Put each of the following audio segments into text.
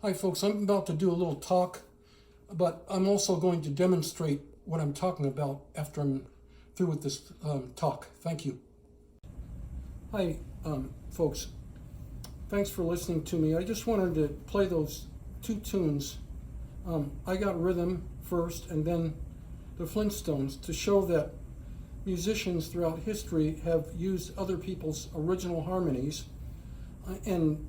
Hi folks, I'm about to do a little talk, but I'm also going to demonstrate what I'm talking about after I'm through with this talk. Thank you. Hi folks, thanks for listening to me. I just wanted to play those two tunes. I Got Rhythm first and then the Flintstones to show that musicians throughout history have used other people's original harmonies and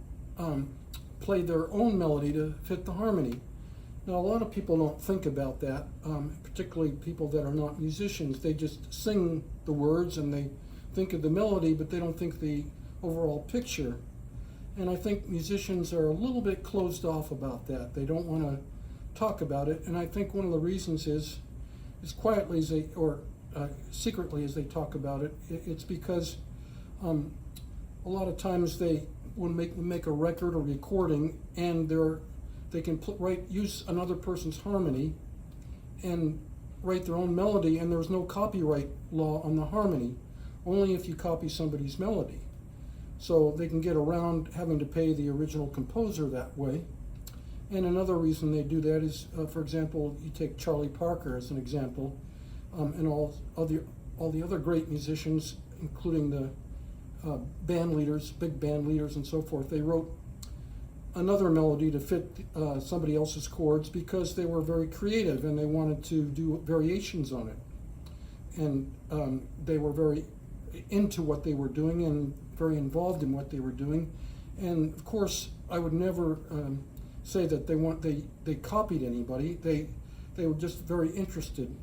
played their own melody to fit the harmony. Now, a lot of people don't think about that, particularly people that are not musicians. They just sing the words and they think of the melody, but they don't think the overall picture. And I think musicians are a little bit closed off about that. They don't want to talk about it. And I think one of the reasons is as quietly as they, or secretly as they talk about it, it's because a lot of times they when make a record or recording, and they can use another person's harmony and write their own melody, and there's no copyright law on the harmony, only if you copy somebody's melody. So they can get around having to pay the original composer that way. And another reason they do that is, for example, you take Charlie Parker as an example, and all the other great musicians, including the band leaders, big band leaders and so forth. They wrote another melody to fit somebody else's chords because they were very creative and they wanted to do variations on it. And they were very into what they were doing and very involved in what they were doing. And of course, I would never say that they copied anybody. They were just very interested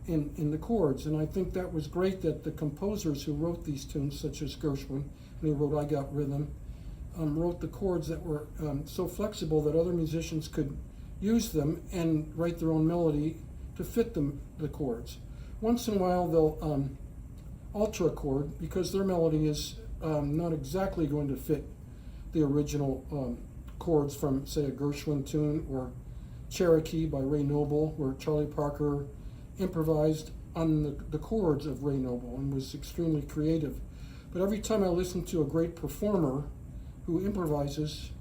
in the chords, and I think that was great that the composers who wrote these tunes, such as Gershwin, and he wrote I Got Rhythm, wrote the chords that were so flexible that other musicians could use them and write their own melody to fit the chords. Once in a while they'll alter a chord because their melody is not exactly going to fit the original chords from, say, a Gershwin tune, or Cherokee by Ray Noble, where Charlie Parker improvised on the chords of Ray Noble and was extremely creative. But every time I listen to a great performer who improvises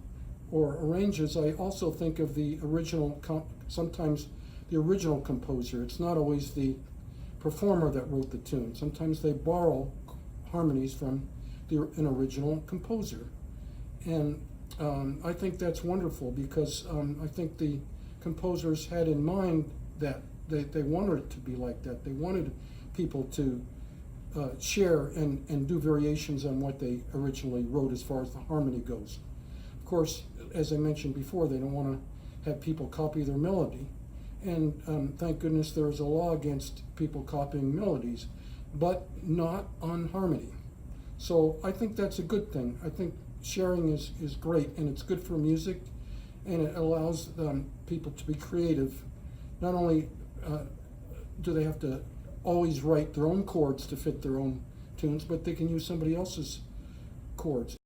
or arranges, I also think of the original, sometimes the original composer. It's not always the performer that wrote the tune. Sometimes they borrow harmonies from an original composer. And I think that's wonderful because I think the composers had in mind that they wanted it to be like that. They wanted people to share and do variations on what they originally wrote as far as the harmony goes. Of course, as I mentioned before, they don't want to have people copy their melody. And thank goodness there's a law against people copying melodies, but not on harmony. So I think that's a good thing. I think sharing is great, and it's good for music, and it allows people to be creative. Not only do they have to always write their own chords to fit their own tunes, but they can use somebody else's chords.